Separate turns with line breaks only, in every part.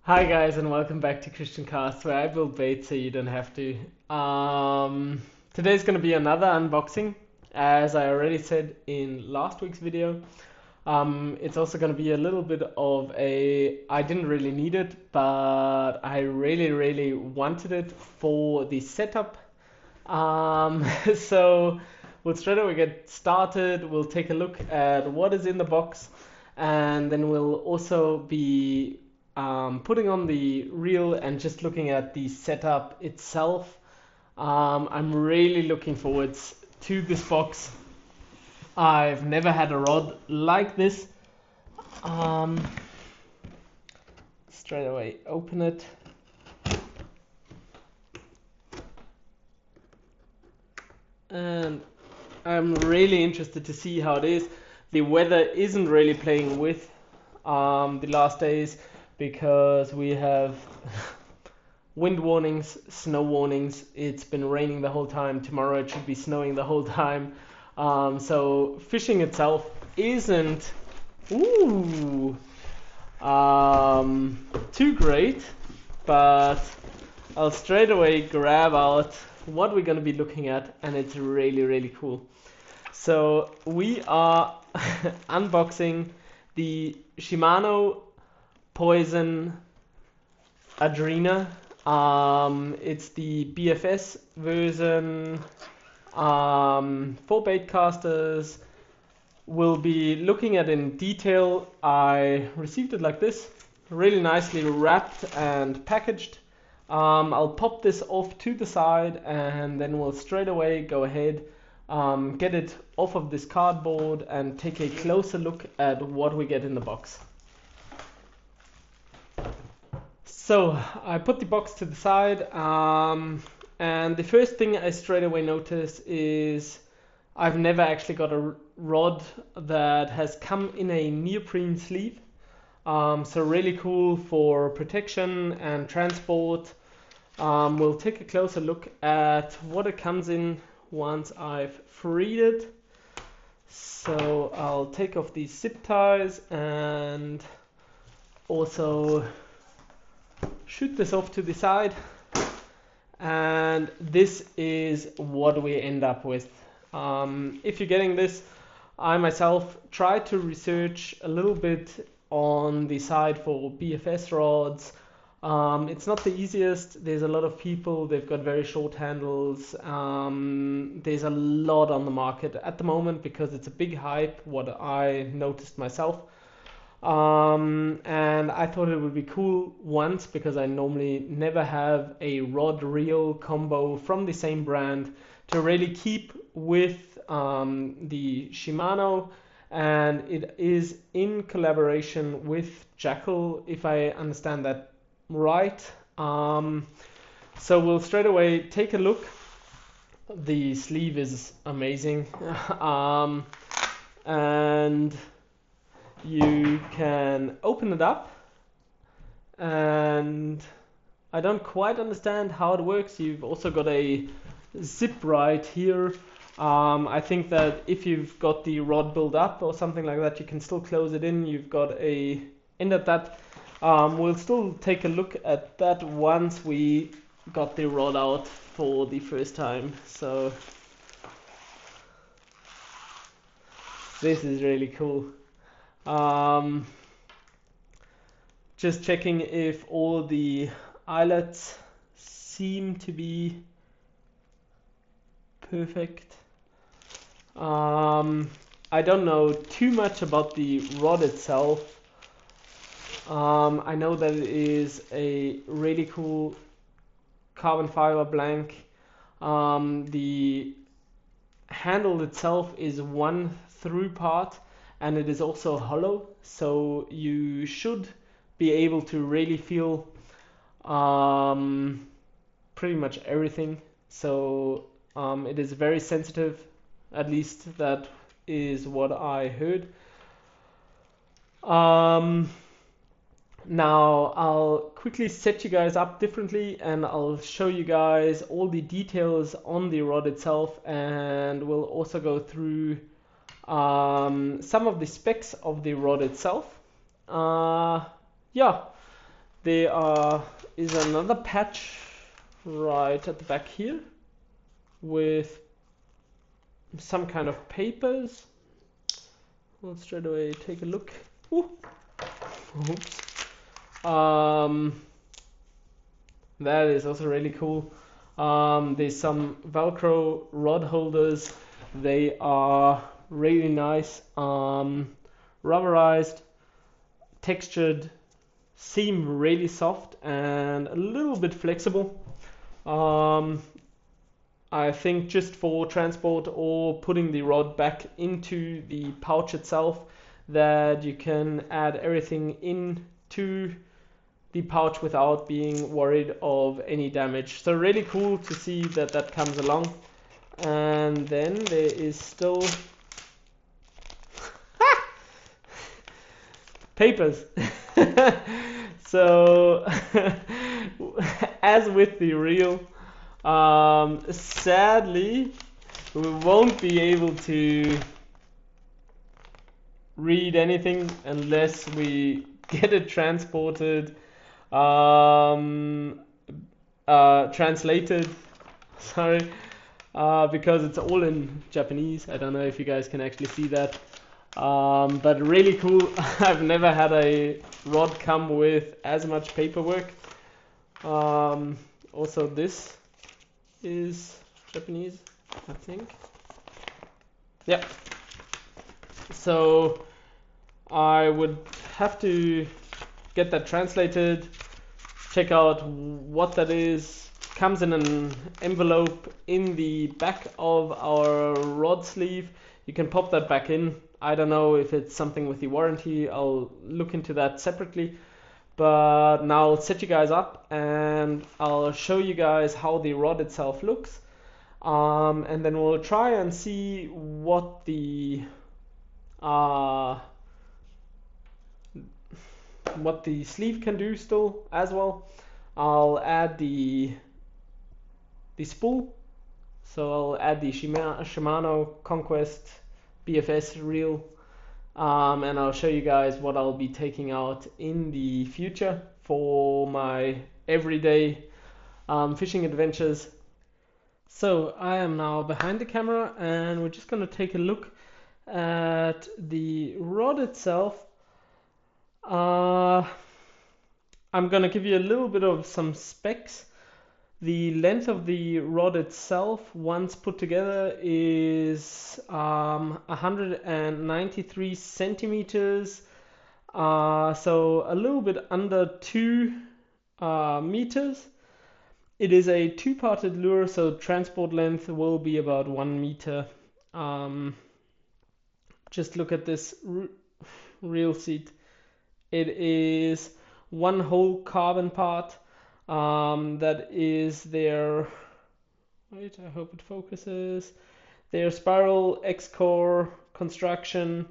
Hi guys and welcome back to Christian Cast where I build baits so you don't have to. Today's gonna be another unboxing, as I already said in last week's video. It's also gonna be a little bit of I didn't really need it, but I really wanted it for the setup. So we'll straight away get started. We'll take a look at what is in the box, and then we'll also be putting on the reel and just looking at the setup itself. I'm really looking forward to this box. I've never had a rod like this. Um, Straight away open it. And I'm really interested to see how it is. The weather isn't really playing with the last days because we have wind warnings, snow warnings. It's been raining the whole time. Tomorrow it should be snowing the whole time. So fishing itself isn't ooh, too great, but I'll straight away grab out what we're going to be looking at, and it's really cool. So we are unboxing the Shimano Poison Adrena. It's the BFS version for bait casters. We'll be looking at in detail. I received it like this, really nicely wrapped and packaged. I'll pop this off to the side and then we'll straight away go ahead, get it off of this cardboard and take a closer look at what we get in the box. So I put the box to the side, and the first thing I straight away notice is I've never actually got a rod that has come in a neoprene sleeve. So really cool for protection and transport. We'll take a closer look at what it comes in once I've freed it. So I'll take off these zip ties and also shoot this off to the side. And this is what we end up with. If you're getting this, I myself tried to research a little bit on the side for BFS rods. It's not the easiest. There's a lot of people, they've got very short handles. There's a lot on the market at the moment because it's a big hype, what I noticed myself. And I thought it would be cool once, because I normally never have a rod reel combo from the same brand, to really keep with the Shimano, and it is in collaboration with Jackal, if I understand that right. So we'll straight away take a look. The sleeve is amazing. And you can open it up, and I don't quite understand how it works. You've also got a zip right here. I think that if you've got the rod built up or something like that, you can still close it in. You've got a end at that. We'll still take a look at that once we got the rod out for the first time. So this is really cool. Just checking if all the eyelets seem to be perfect. I don't know too much about the rod itself. I know that it is a really cool carbon fiber blank. The handle itself is one through part, and it is also hollow, so you should be able to really feel pretty much everything. So it is very sensitive, at least that is what I heard. Now I'll quickly set you guys up differently, and I'll show you guys all the details on the rod itself, and we'll also go through some of the specs of the rod itself. Yeah, there is another patch right at the back here with some kind of papers. We'll straight away take a look. Ooh. Oops. That is also really cool. There's some Velcro rod holders. They are really nice. Rubberized, textured, seem really soft and a little bit flexible. I think just for transport or putting the rod back into the pouch itself, that you can add everything into the pouch without being worried of any damage. So really cool to see that that comes along. And then there is still papers. So as with the reel, sadly we won't be able to read anything unless we get it transported, translated, sorry, because it's all in Japanese. I don't know if you guys can actually see that, but really cool. I've never had a rod come with as much paperwork. Also this is Japanese, I think. Yep. So I would have to get that translated, check out what that is. Comes in an envelope in the back of our rod sleeve. You can pop that back in. I don't know if it's something with the warranty. I'll look into that separately. But now I'll set you guys up and I'll show you guys how the rod itself looks. And then we'll try and see what the sleeve can do still as well. I'll add the spool. So I'll add the Shimano Conquest BFS reel, and I'll show you guys what I'll be taking out in the future for my everyday fishing adventures. So I am now behind the camera and we're just going to take a look at the rod itself. I'm going to give you a little bit of some specs. The length of the rod itself, once put together, is 193 centimeters, so a little bit under 2 meters. It is a two-parted lure, so transport length will be about 1 meter. Just look at this reel seat. It is one whole carbon part. That is their, wait, I hope it focuses, their spiral X-core construction.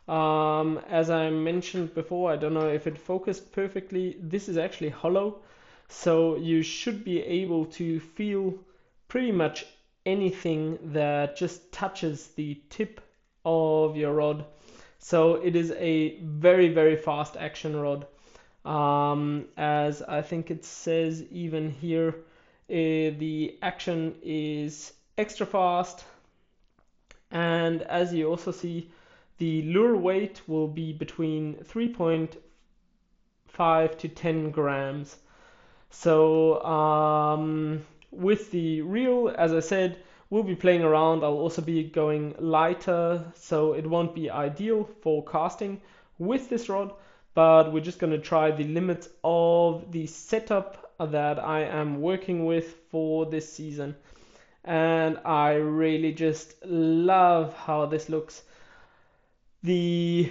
As I mentioned before, I don't know if it focused perfectly, this is actually hollow, so you should be able to feel pretty much anything that just touches the tip of your rod. So it is a very, very fast action rod. As I think it says even here, the action is extra fast, and as you also see, the lure weight will be between 3.5 to 10 grams. So with the reel, as I said, we'll be playing around. I'll also be going lighter, so it won't be ideal for casting with this rod, but we're just going to try the limits of the setup that I am working with for this season. And I really just love how this looks. The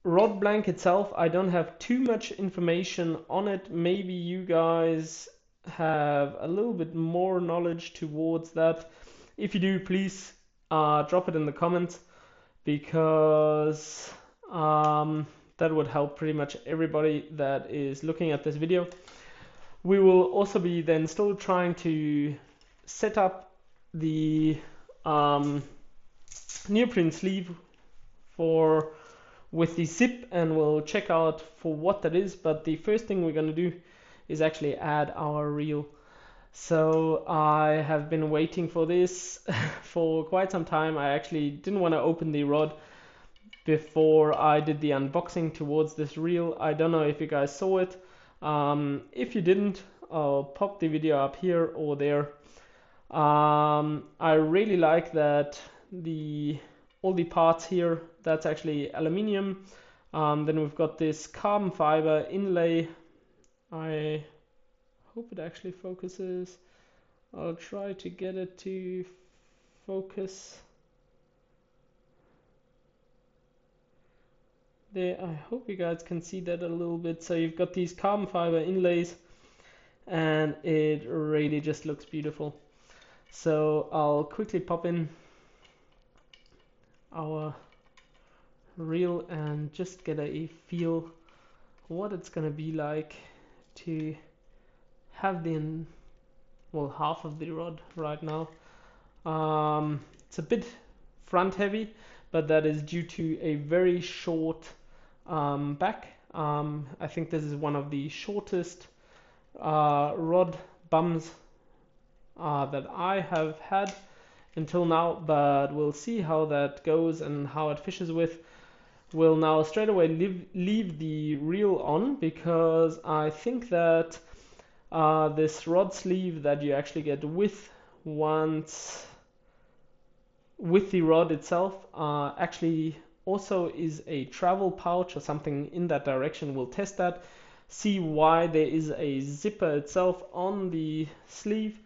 rod blank itself, I don't have too much information on it. Maybe you guys have a little bit more knowledge towards that. If you do, please drop it in the comments, because that would help pretty much everybody that is looking at this video. We will also be then still trying to set up the neoprene sleeve for with the zip, and we'll check out for what that is. But the first thing we're going to do is actually add our reel. So I have been waiting for this for quite some time. I actually didn't want to open the rod before I did the unboxing towards this reel. I don't know if you guys saw it. If you didn't, I'll pop the video up here or there. I really like that all the parts here, that's actually aluminium. Then we've got this carbon fiber inlay. I hope it actually focuses. I'll try to get it to focus. There, I hope you guys can see that a little bit. So you've got these carbon fiber inlays, and it really just looks beautiful. So I'll quickly pop in our reel and just get a feel what it's gonna be like to have half of the rod right now. It's a bit front heavy, but that is due to a very short back. I think this is one of the shortest rod bums that I have had until now, but we'll see how that goes and how it fishes with. We'll now straight away leave the reel on, because I think that this rod sleeve that you actually get with the rod itself actually also is a travel pouch or something in that direction. We'll test that, see why there is a zipper itself on the sleeve,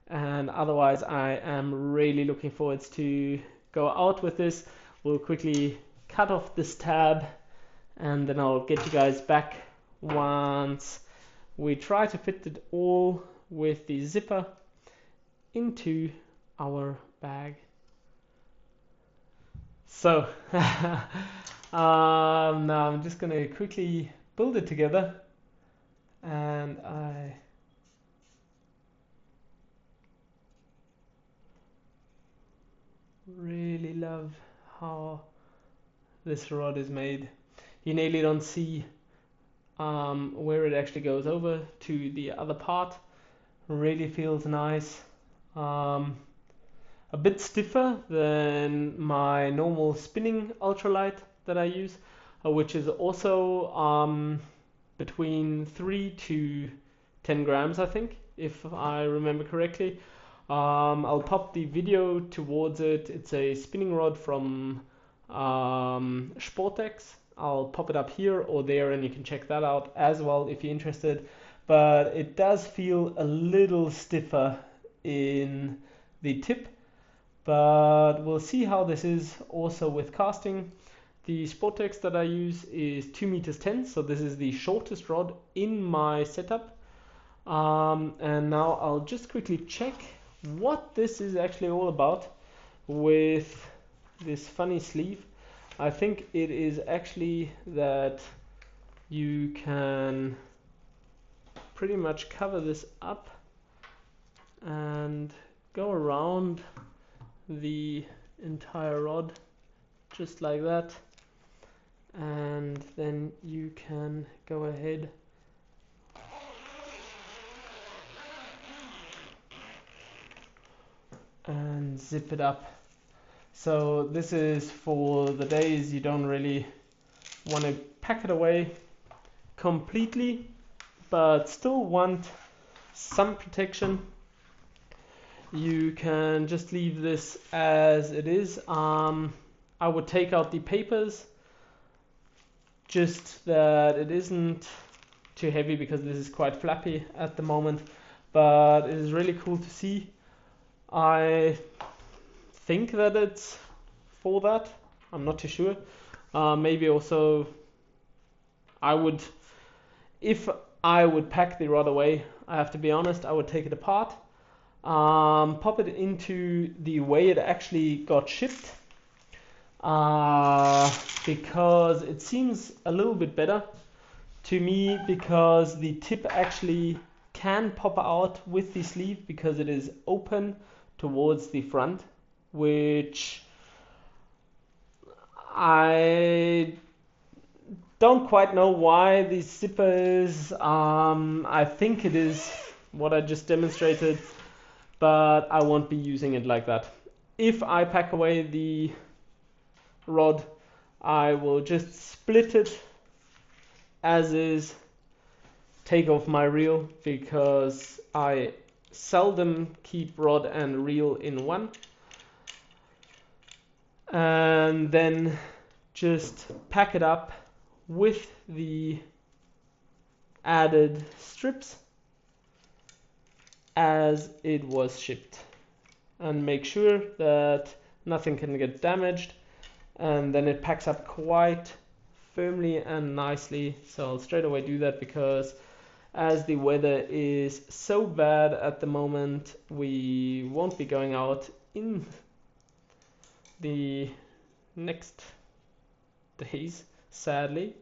and otherwise I am really looking forward to go out with this. We'll quickly cut off this tab, and then I'll get you guys back once we try to fit it all with the zipper into our bag. So now I'm just going to quickly build it together, and I really love how this rod is made. You nearly don't see where it actually goes over to the other part. Really feels nice. A bit stiffer than my normal spinning ultralight that I use, which is also between 3 to 10 grams, I think, if I remember correctly. I'll pop the video towards it. It's a spinning rod from Sportex. I'll pop it up here or there, and you can check that out as well if you're interested. But it does feel a little stiffer in the tip, but we'll see how this is also with casting. The Sportex that I use is 2 meters 10, so this is the shortest rod in my setup. And now I'll just quickly check what this is actually all about with this funny sleeve. I think it is actually that you can pretty much cover this up and go around the entire rod just like that, and then you can go ahead and zip it up. So this is for the days you don't really want to pack it away completely, but still want some protection. You can just leave this as it is. I would take out the papers, just that it isn't too heavy, because this is quite flappy at the moment, but it is really cool to see. I think that it's for that. I'm not too sure. Maybe also if I would pack the rod away, I have to be honest, I would take it apart, pop it into the way it actually got shipped, because it seems a little bit better to me, because the tip actually can pop out with the sleeve because it is open towards the front, which I Don't quite know why these zippers, I think it is what I just demonstrated, but I won't be using it like that. If I pack away the rod, I will just split it as is, take off my reel, because I seldom keep rod and reel in one, and then just pack it up with the added strips as it was shipped, and make sure that nothing can get damaged, and then it packs up quite firmly and nicely. So I'll straight away do that, because as the weather is so bad at the moment, we won't be going out in the next days, sadly,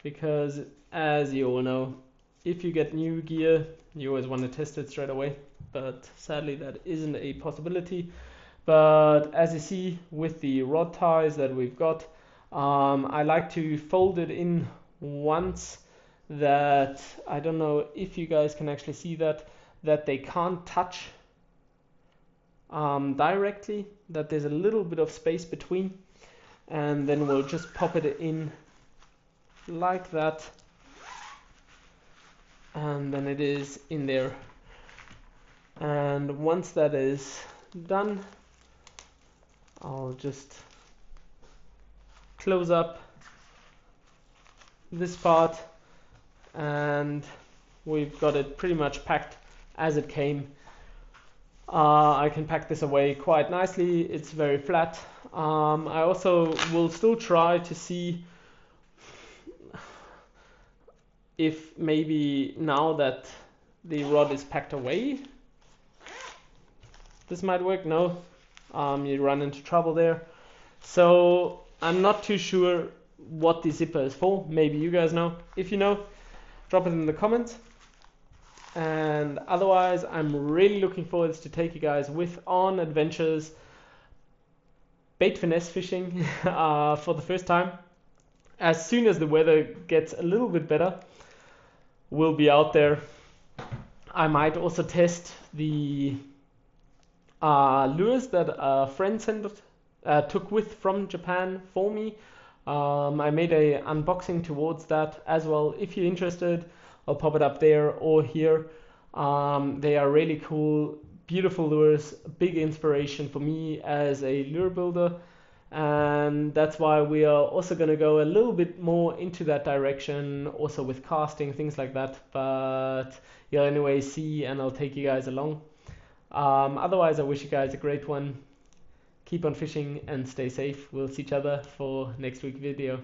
because as you all know, if you get new gear, you always want to test it straight away, but sadly that isn't a possibility. But as you see with the rod ties that we've got, I like to fold it in once, that I don't know if you guys can actually see that they can't touch directly, that there's a little bit of space between, and then we'll just pop it in like that, and then it is in there. And once that is done, I'll just close up this part, and we've got it pretty much packed as it came. I can pack this away quite nicely, it's very flat. I also will still try to see if maybe now that the rod is packed away, this might work. No, you run into trouble there. So I'm not too sure what the zipper is for. Maybe you guys know. If you know, drop it in the comments. And otherwise, I'm really looking forward to take you guys on adventures, bait finesse fishing for the first time. As soon as the weather gets a little bit better, we'll be out there. I might also test the lures that a friend took with from Japan for me. I made a unboxing towards that as well. If you're interested, I'll pop it up there or here. They are really cool, beautiful lures, big inspiration for me as a lure builder, and that's why we are also going to go a little bit more into that direction, also with casting, things like that. But you'll anyway see, and I'll take you guys along. Otherwise, I wish you guys a great one. Keep on fishing and stay safe. We'll see each other for next week's video.